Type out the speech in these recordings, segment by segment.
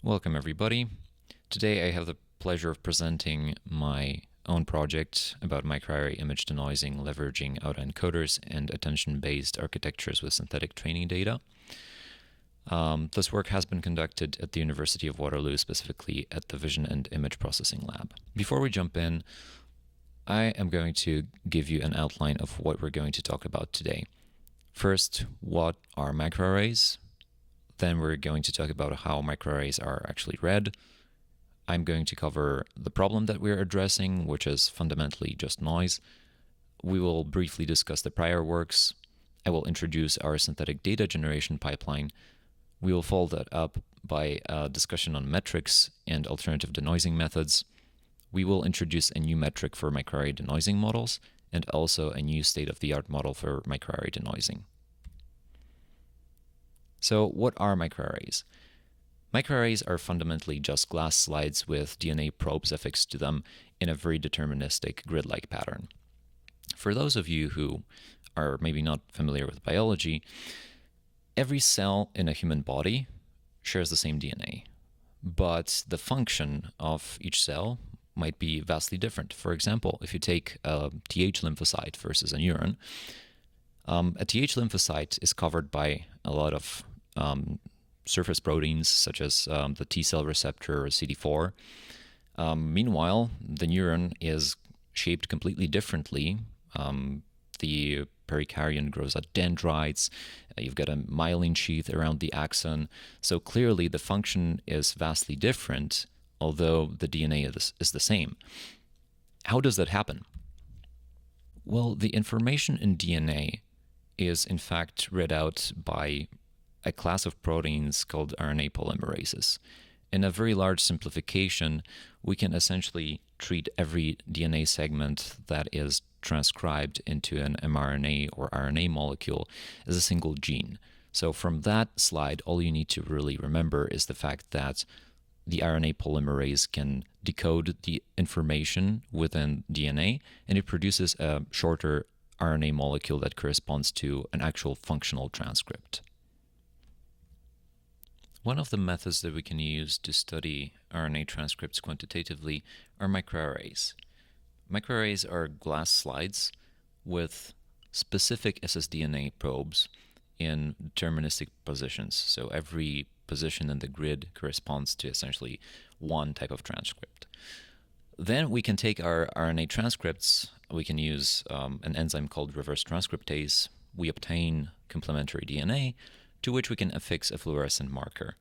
Welcome everybody. Today I have the pleasure of presenting my own project about microarray image denoising leveraging autoencoders and attention-based architectures with synthetic training data. This work has been conducted at the University of Waterloo, specifically at the Vision and Image Processing Lab. Before we jump in, I am going to give you an outline of what we're going to talk about today. First, what are microarrays? Then we're going to talk about how microarrays are actually read. I'm going to cover the problem that we're addressing, which is fundamentally just noise. We will briefly discuss the prior works. I will introduce our synthetic data generation pipeline. We will follow that up by a discussion on metrics and alternative denoising methods. We will introduce a new metric for microarray denoising models and also a new state-of-the-art model for microarray denoising. So what are microarrays? Microarrays are fundamentally just glass slides with DNA probes affixed to them in a very deterministic grid-like pattern. For those of you who are maybe not familiar with biology, every cell in a human body shares the same DNA, but the function of each cell might be vastly different. For example, if you take a Th lymphocyte versus a neuron, a Th lymphocyte is covered by a lot of surface proteins, such as the T cell receptor or CD4. Meanwhile, the neuron is shaped completely differently. The perikaryon grows out dendrites. You've got a myelin sheath around the axon. So clearly the function is vastly different, although the DNA is the same. How does that happen? Well, the information in DNA is in fact read out by a class of proteins called RNA polymerases. In a very large simplification, we can essentially treat every DNA segment that is transcribed into an mRNA or RNA molecule as a single gene. So from that slide, all you need to really remember is the fact that the RNA polymerase can decode the information within DNA, and it produces a shorter RNA molecule that corresponds to an actual functional transcript. One of the methods that we can use to study RNA transcripts quantitatively are microarrays. Microarrays are glass slides with specific ssDNA probes in deterministic positions. So every position in the grid corresponds to essentially one type of transcript. Then we can take our RNA transcripts. We can use an enzyme called reverse transcriptase. We obtain complementary DNA, to which we can affix a fluorescent marker.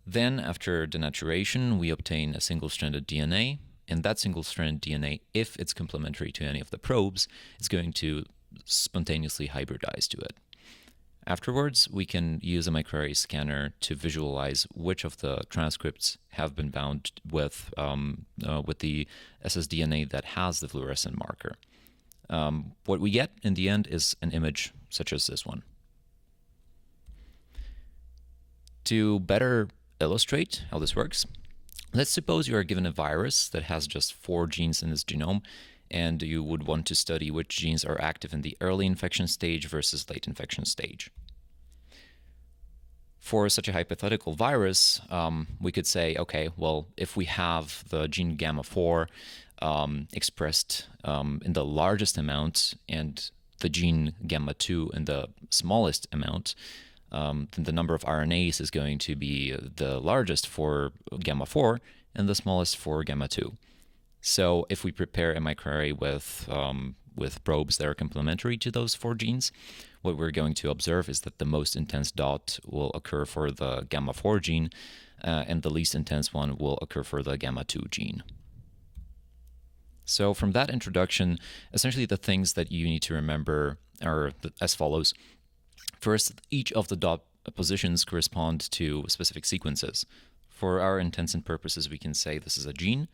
Then, after denaturation, we obtain a single-stranded DNA, and that single-stranded DNA, if it's complementary to any of the probes, is going to spontaneously hybridize to it. Afterwards, we can use a microarray scanner to visualize which of the transcripts have been bound with the ssDNA that has the fluorescent marker. What we get in the end is an image such as this one. To better illustrate how this works, let's suppose you are given a virus that has just 4 genes in its genome, and you would want to study which genes are active in the early infection stage versus late infection stage. For such a hypothetical virus, we could say, okay, well, if we have the gene gamma4 expressed in the largest amount and the gene gamma2 in the smallest amount, then the number of RNAs is going to be the largest for gamma4 and the smallest for gamma2. So if we prepare a microarray with probes that are complementary to those 4 genes, what we're going to observe is that the most intense dot will occur for the gamma4 gene, and the least intense one will occur for the gamma2 gene. So from that introduction, essentially the things that you need to remember are as follows. First, each of the dot positions correspond to specific sequences. For our intents and purposes, we can say this is a gene.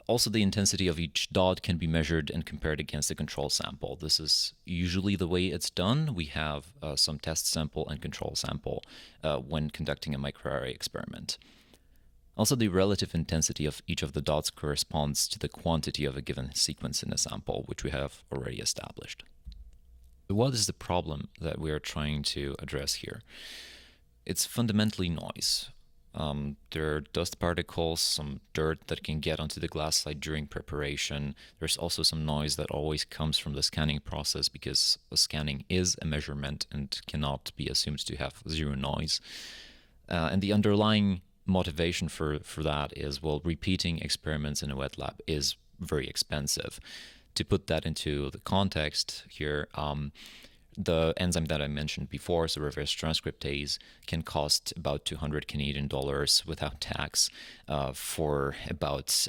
Also, the intensity of each dot can be measured and compared against a control sample. This is usually the way it's done. We have some test sample and control sample when conducting a microarray experiment. Also, the relative intensity of each of the dots corresponds to the quantity of a given sequence in a sample, which we have already established. What is the problem that we are trying to address here? It's fundamentally noise. There are dust particles, some dirt that can get onto the glass slide during preparation. There's also some noise that always comes from the scanning process, because scanning is a measurement and cannot be assumed to have zero noise. And the underlying motivation for that is, well, repeating experiments in a wet lab is very expensive. To put that into the context here, the enzyme that I mentioned before, so reverse transcriptase, can cost about 200 Canadian dollars without tax for about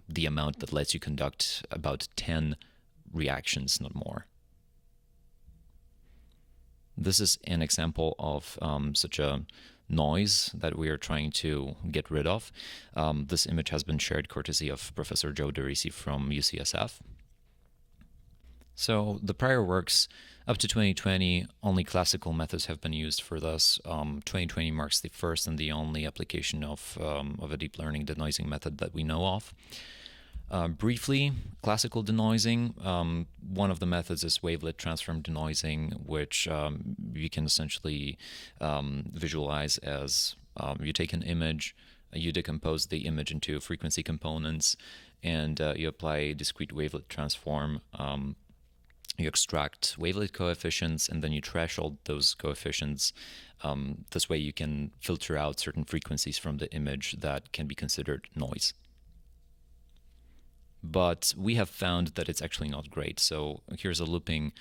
the amount that lets you conduct about 10 reactions, not more. This is an example of such a noise that we are trying to get rid of. This image has been shared courtesy of Professor Joe DeRisi from UCSF. So the prior works up to 2020, only classical methods have been used for this. 2020 marks the first and the only application of a deep learning denoising method that we know of. Briefly, classical denoising, one of the methods is wavelet transform denoising, which you can essentially visualize as you take an image, you decompose the image into frequency components, and you apply discrete wavelet transform. You extract wavelet coefficients, and then you threshold those coefficients. This way you can filter out certain frequencies from the image that can be considered noise. But we have found that it's actually not great. So here's a looping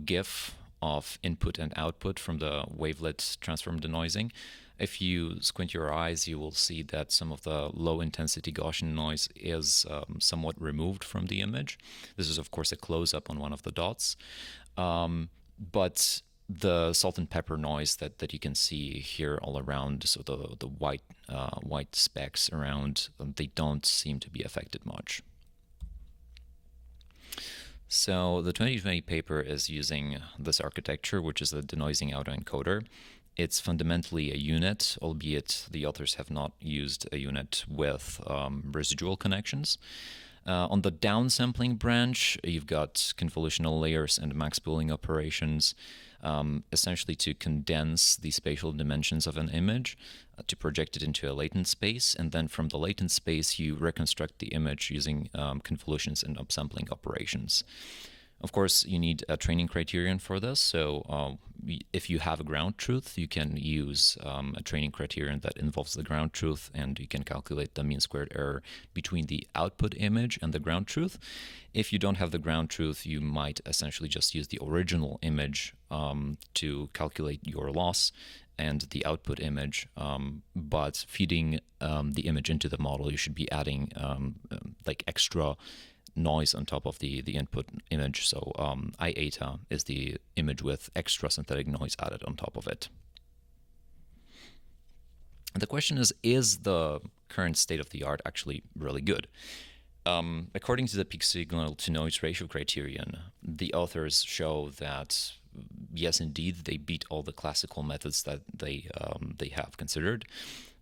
GIF of input and output from the wavelet transform denoising. If you squint your eyes, you will see that some of the low-intensity Gaussian noise is somewhat removed from the image. This is, of course, a close-up on one of the dots. But the salt and pepper noise that you can see here all around, so the white specks around, they don't seem to be affected much. So the 2020 paper is using this architecture, which is a denoising autoencoder. It's fundamentally a unit, albeit the authors have not used a unit with residual connections. On the downsampling branch, you've got convolutional layers and max pooling operations, essentially to condense the spatial dimensions of an image, to project it into a latent space, and then from the latent space you reconstruct the image using convolutions and upsampling operations. Of course, you need a training criterion for this, so if you have a ground truth, you can use a training criterion that involves the ground truth, and you can calculate the mean squared error between the output image and the ground truth. If you don't have the ground truth, you might essentially just use the original image to calculate your loss and the output image, but feeding the image into the model, you should be adding like extra noise on top of the input image. So I-eta is the image with extra synthetic noise added on top of it. And the question is the current state of the art actually really good? According to the peak signal to noise ratio criterion, the authors show that yes, indeed, they beat all the classical methods that they have considered,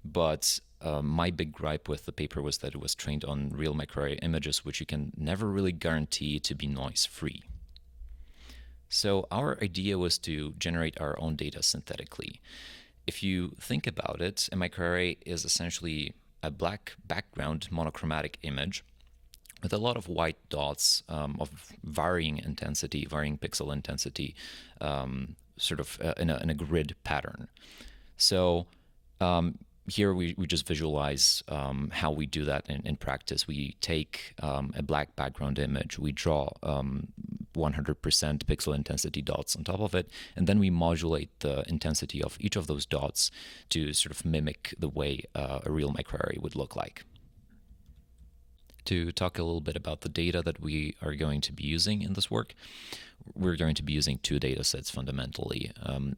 but my big gripe with the paper was that it was trained on real microarray images, which you can never really guarantee to be noise-free. So our idea was to generate our own data synthetically. If you think about it, a microarray is essentially a black background monochromatic image with a lot of white dots of varying intensity, varying pixel intensity, sort of in a grid pattern. So here we just visualize how we do that in practice. We take a black background image, we draw 100% pixel intensity dots on top of it, and then we modulate the intensity of each of those dots to sort of mimic the way a real microarray would look like. To talk a little bit about the data that we are going to be using in this work, we're going to be using two data sets fundamentally.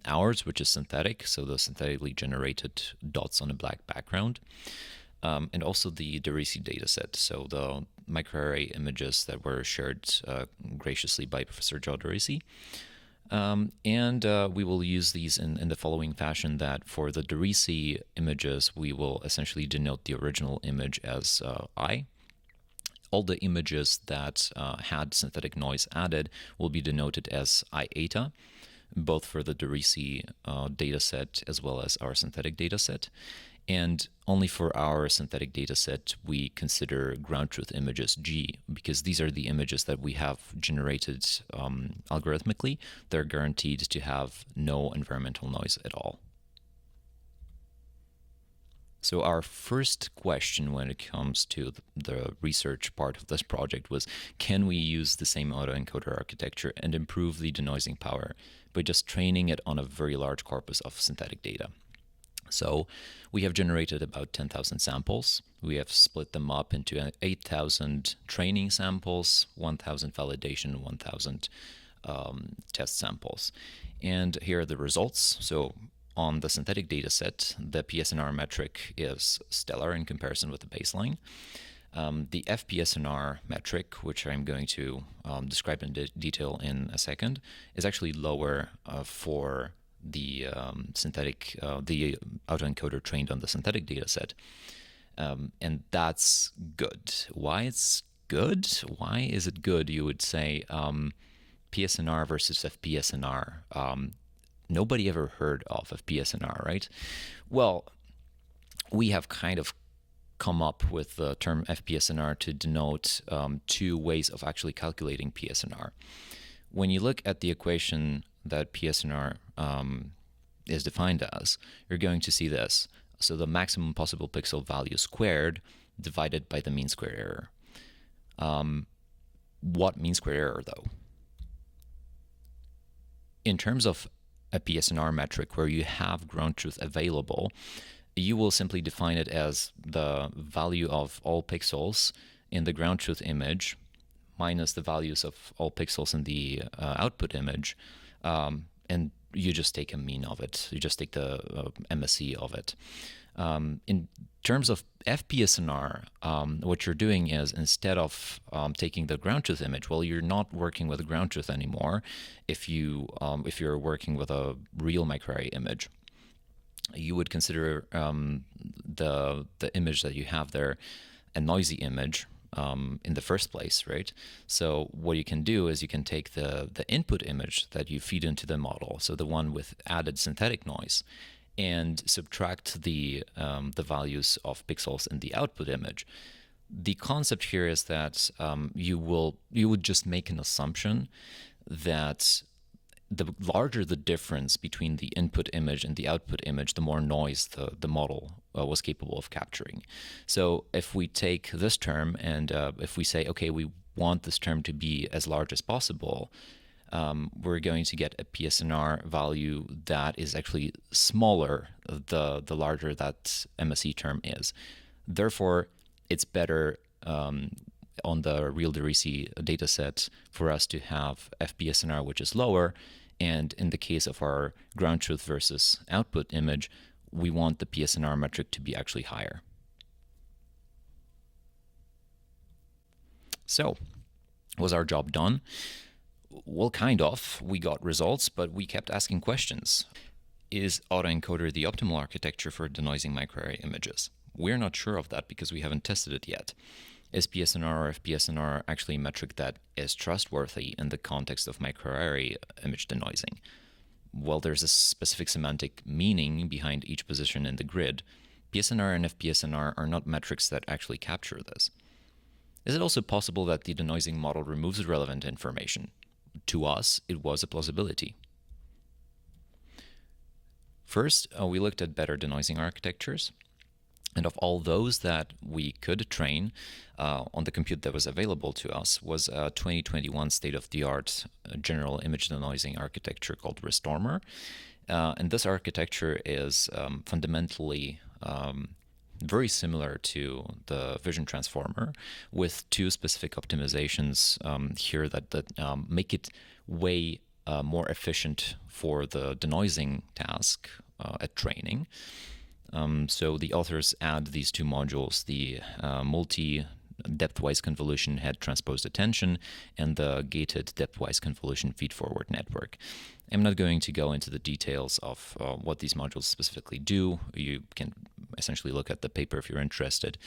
Ours, which is synthetic, so the synthetically generated dots on a black background, and also the DeRisi data set, so the microarray images that were shared graciously by Professor Joe DeRisi. And we will use these in the following fashion: that for the DeRisi images, we will essentially denote the original image as I. All the images that had synthetic noise added will be denoted as I-eta. both for the Derisi dataset as well as our synthetic dataset. And only for our synthetic dataset, we consider ground truth images G, because these are the images that we have generated algorithmically. They're guaranteed to have no environmental noise at all. So our first question when it comes to the research part of this project was, can we use the same autoencoder architecture and improve the denoising power by just training it on a very large corpus of synthetic data? So we have generated about 10,000 samples. We have split them up into 8,000 training samples, 1,000 validation, 1,000 test samples. And here are the results. So on the synthetic data set, the PSNR metric is stellar in comparison with the baseline. The FPSNR metric, which I'm going to describe in detail in a second, is actually lower for the the autoencoder trained on the synthetic data set. And that's good. Why it's good? Why is it good, you would say? PSNR versus FPSNR. Nobody ever heard of FPSNR, right? Well, we have kind of come up with the term FPSNR to denote two ways of actually calculating PSNR. When you look at the equation that PSNR is defined as, you're going to see this. So the maximum possible pixel value squared divided by the mean square error. What mean square error, though? In terms of a PSNR metric where you have ground truth available, you will simply define it as the value of all pixels in the ground truth image minus the values of all pixels in the output image, and you just take a mean of it. You just take the MASc of it. In terms of FPSNR, what you're doing is, instead of taking the ground truth image, well, you're not working with ground truth anymore. If you're working with a real microarray image, you would consider the image that you have there a noisy image in the first place, right? So what you can do is you can take the input image that you feed into the model, so the one with added synthetic noise, and subtract the values of pixels in the output image. The concept here is that you would just make an assumption that the larger the difference between the input image and the output image, the more noise the model was capable of capturing. So if we take this term and if we say, okay, we want this term to be as large as possible, we're going to get a PSNR value that is actually smaller the larger that MASc term is. Therefore, it's better on the real Derisi dataset for us to have FPSNR, which is lower, and in the case of our ground truth versus output image, we want the PSNR metric to be actually higher. So, was our job done? Well, kind of. We got results, but we kept asking questions. Is autoencoder the optimal architecture for denoising microarray images? We're not sure of that because we haven't tested it yet. Is PSNR or FPSNR actually a metric that is trustworthy in the context of microarray image denoising? Well, there's a specific semantic meaning behind each position in the grid. PSNR and FPSNR are not metrics that actually capture this. Is it also possible that the denoising model removes relevant information? To us, it was a plausibility. First, we looked at better denoising architectures. And of all those that we could train on the compute that was available to us was a 2021 state-of-the-art general image denoising architecture called Restormer. And this architecture is fundamentally very similar to the Vision Transformer, with two specific optimizations here that make it way more efficient for the denoising task at training. So the authors add these two modules, the multi-depthwise convolution head transposed attention and the gated depthwise convolution feed-forward network. I'm not going to go into the details of what these modules specifically do. You can essentially look at the paper if you're interested.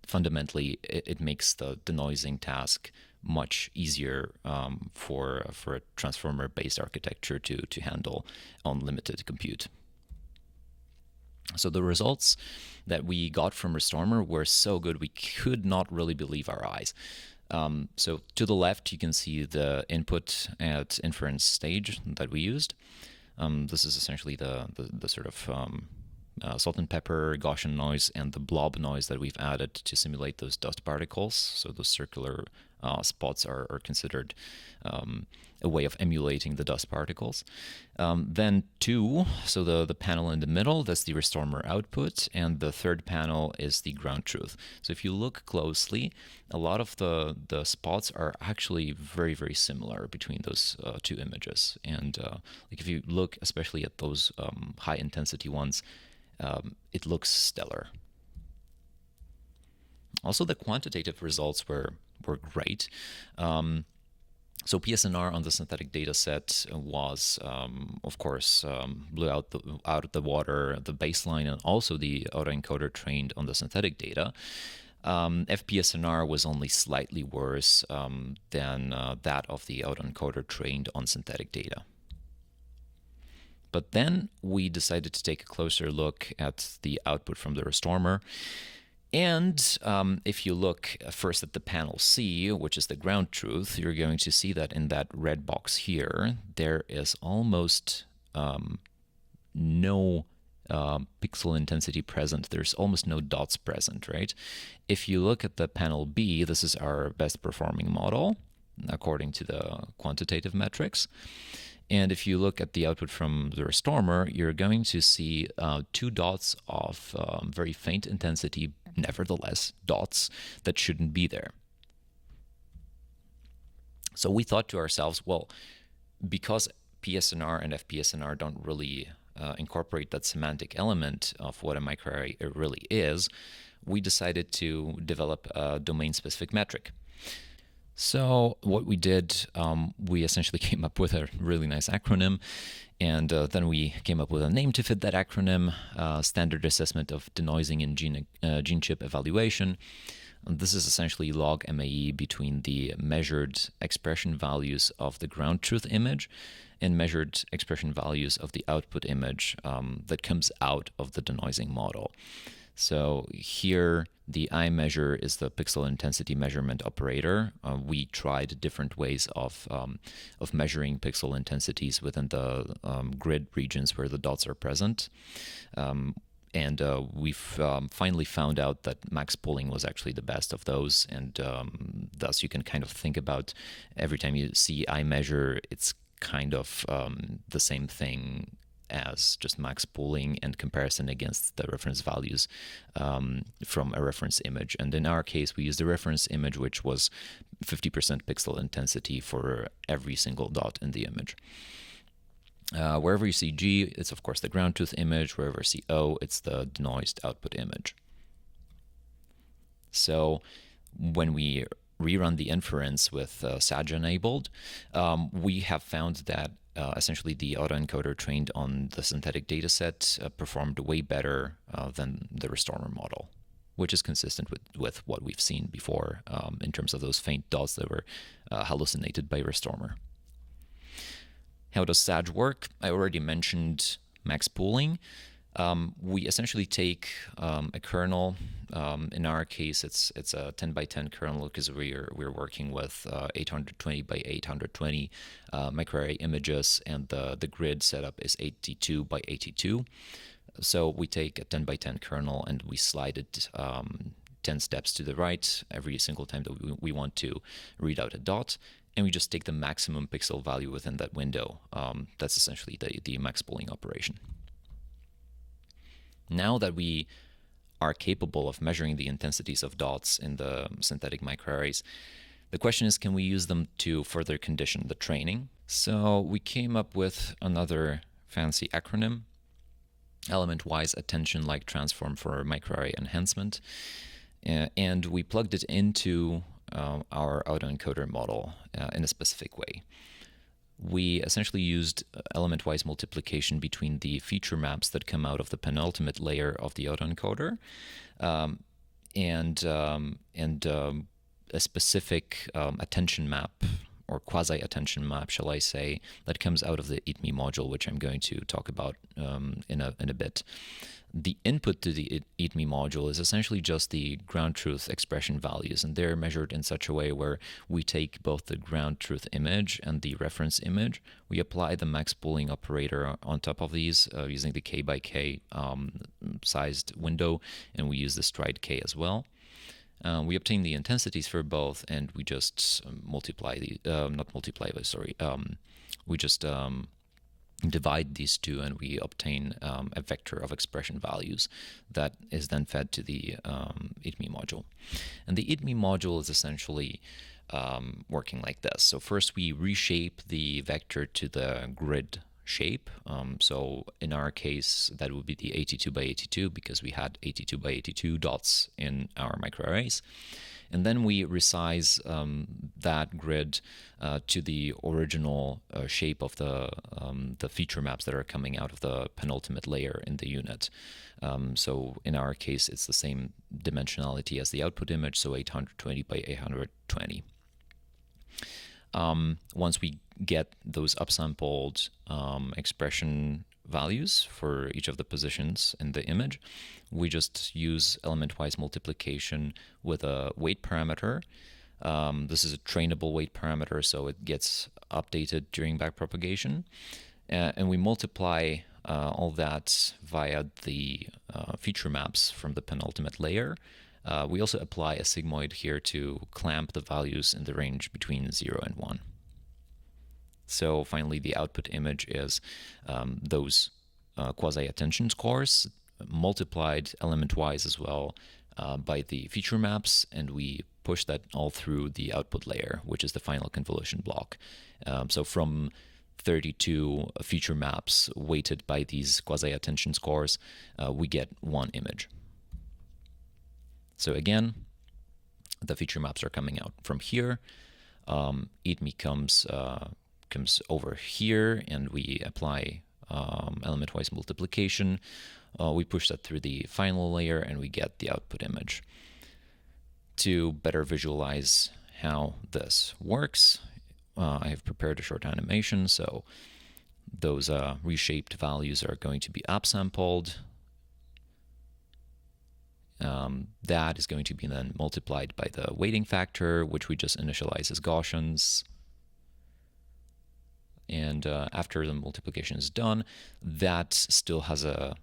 fundamentally, it makes the denoising task much easier for a transformer-based architecture to handle on limited compute. So the results that we got from Restormer were so good we could not really believe our eyes. So to the left, you can see the input at inference stage that we used. This is essentially the sort of salt and pepper Gaussian noise and the blob noise that we've added to simulate those dust particles. So those circular spots are considered a way of emulating the dust particles. Then two, so the panel in the middle, that's the Restormer output, and the third panel is the ground truth. So if you look closely, a lot of the spots are actually very, very similar between those two images. And like if you look especially at those high intensity ones, it looks stellar. Also, the quantitative results were great. So PSNR on the synthetic data set was, of course, blew out of the water the baseline and also the autoencoder trained on the synthetic data. FPSNR was only slightly worse than that of the autoencoder trained on synthetic data. But then we decided to take a closer look at the output from the Restormer. And if you look first at the panel C, which is the ground truth, you're going to see that in that red box here, there is almost no pixel intensity present. There's almost no dots present, right? If you look at the panel B, this is our best performing model, according to the quantitative metrics. And if you look at the output from the Restormer, you're going to see two dots of very faint intensity, nevertheless, dots that shouldn't be there. So we thought to ourselves, well, because PSNR and FPSNR don't really incorporate that semantic element of what a microarray really is, we decided to develop a domain-specific metric. So what we did, we essentially came up with a really nice acronym, and then we came up with a name to fit that acronym, Standard Assessment of Denoising in Gene Chip Evaluation. And this is essentially log MAE between the measured expression values of the ground truth image and measured expression values of the output image that comes out of the denoising model. So here, the I measure is the pixel intensity measurement operator. We tried different ways of measuring pixel intensities within the grid regions where the dots are present. And we've finally found out that max pooling was actually the best of those. And thus you can kind of think about every time you see I measure, it's kind of the same thing as just max pooling and comparison against the reference values from a reference image. And in our case, we used the reference image, which was 50% pixel intensity for every single dot in the image. Wherever you see G, it's of course the ground truth image. Wherever you see O, it's the denoised output image. So when we rerun the inference with SAG enabled, we have found that essentially the autoencoder trained on the synthetic dataset performed way better than the Restormer model, which is consistent with what we've seen before in terms of those faint dots that were hallucinated by Restormer. How does SAG work? I already mentioned max pooling. We essentially take a kernel. In our case, it's a 10 by 10 kernel because we're working with 820 by 820 microarray images, and the grid setup is 82 by 82. So we take a 10 by 10 kernel and we slide it 10 steps to the right every single time that we want to read out a dot. And we just take the maximum pixel value within that window. That's essentially the max pooling operation. Now that we are capable of measuring the intensities of dots in the synthetic microarrays, the question is, can we use them to further condition the training? So we came up with another fancy acronym, element-wise attention-like transform for microarray enhancement. And we plugged it into our autoencoder model in a specific way. We essentially used element-wise multiplication between the feature maps that come out of the penultimate layer of the autoencoder and a specific attention map, or quasi-attention map, shall I say, that comes out of the eatme module, which I'm going to talk about in a bit. The input to the eatme module is essentially just the ground truth expression values, and they're measured in such a way where we take both the ground truth image and the reference image. We apply the max pooling operator on top of these using the k by k sized window, and we use the stride k as well. We obtain the intensities for both, and we just multiply the not multiply, but sorry, we just divide these two, and we obtain a vector of expression values that is then fed to the eatme module. And the eatme module is essentially working like this. So first we reshape the vector to the grid shape. So in our case, that would be the 82 by 82, because we had 82 by 82 dots in our microarrays. And then we resize that grid to the original shape of the feature maps that are coming out of the penultimate layer in the unit. So in our case, it's the same dimensionality as the output image, so 820 by 820. Once we get those upsampled expression values for each of the positions in the image, we just use element-wise multiplication with a weight parameter. This is a trainable weight parameter, so it gets updated during backpropagation. And we multiply all that via the feature maps from the penultimate layer. We also apply a sigmoid here to clamp the values in the range between 0 and 1. So finally, the output image is those quasi-attention scores multiplied element-wise as well by the feature maps, and we push that all through the output layer, which is the final convolution block. So from 32 feature maps weighted by these quasi-attention scores, we get one image. So again, the feature maps are coming out from here. eatme comes over here, and we apply element-wise multiplication. We push that through the final layer, and we get the output image. To better visualize how this works, I have prepared a short animation. So those reshaped values are going to be upsampled. That is going to be then multiplied by the weighting factor, which we just initialize as Gaussians. And after the multiplication is done, that still has a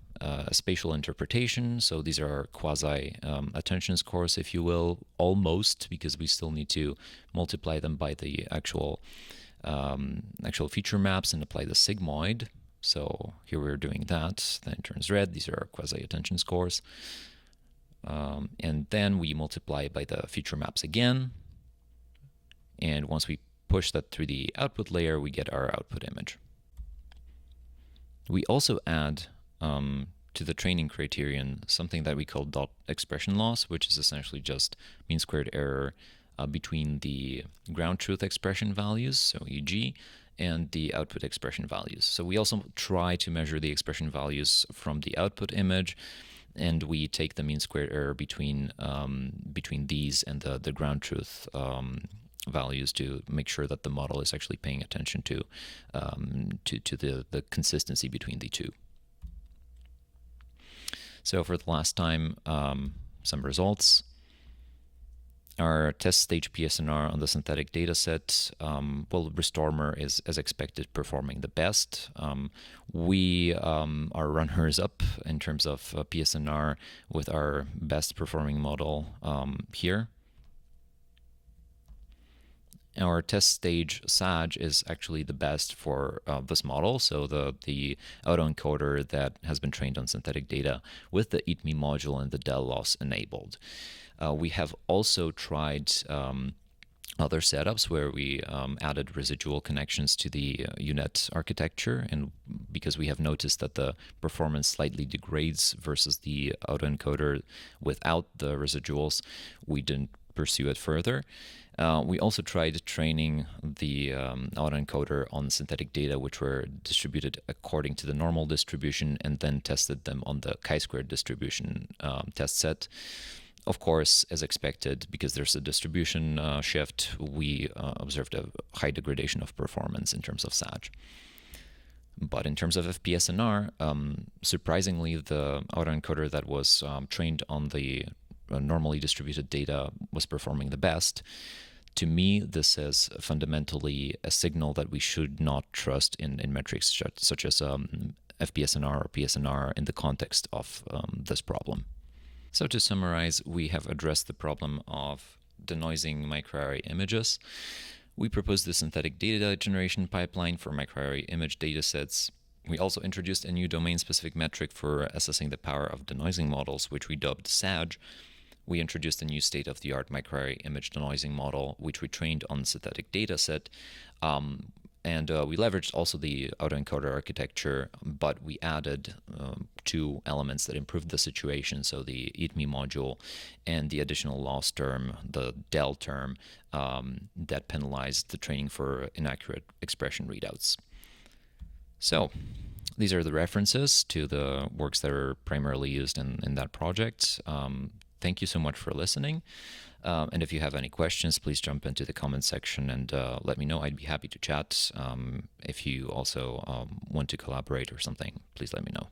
spatial interpretation. So these are quasi-attention scores, if you will, almost, because we still need to multiply them by the actual feature maps and apply the sigmoid. So here we're doing that. Then it turns red. These are quasi-attention scores. And then we multiply by the feature maps again. And once we push that through the output layer, we get our output image. We also add to the training criterion something that we call dot expression loss, which is essentially just mean squared error between the ground truth expression values, so e.g., and the output expression values. So we also try to measure the expression values from the output image, and we take the mean squared error between these and the ground truth values to make sure that the model is actually paying attention to the consistency between the two. So for the last time, some results. Our test stage PSNR on the synthetic dataset, well, Restormer is, as expected, performing the best. We are runners up in terms of PSNR with our best performing model here. Our test stage SAG is actually the best for this model, so the autoencoder that has been trained on synthetic data with the eatme module and the del loss enabled. We have also tried other setups where we added residual connections to the UNet architecture, and because we have noticed that the performance slightly degrades versus the autoencoder without the residuals, we didn't pursue it further. We also tried training the autoencoder on synthetic data, which were distributed according to the normal distribution, and then tested them on the chi-squared distribution test set. Of course, as expected, because there's a distribution shift, we observed a high degradation of performance in terms of SAG. But in terms of FPSNR, surprisingly, the autoencoder that was trained on the normally distributed data was performing the best. To me, this is fundamentally a signal that we should not trust in metrics such as FPSNR or PSNR in the context of this problem. So to summarize, we have addressed the problem of denoising microarray images. We proposed the synthetic data generation pipeline for microarray image datasets. We also introduced a new domain-specific metric for assessing the power of denoising models, which we dubbed SAG. We introduced a new state-of-the-art microarray image denoising model, which we trained on the synthetic dataset. And we leveraged also the autoencoder architecture, but we added two elements that improved the situation. So the eatme module and the additional loss term, the del term, that penalized the training for inaccurate expression readouts. So these are the references to the works that are primarily used in that project. Thank you so much for listening. And if you have any questions, please jump into the comment section and let me know. I'd be happy to chat. If you also want to collaborate or something, please let me know.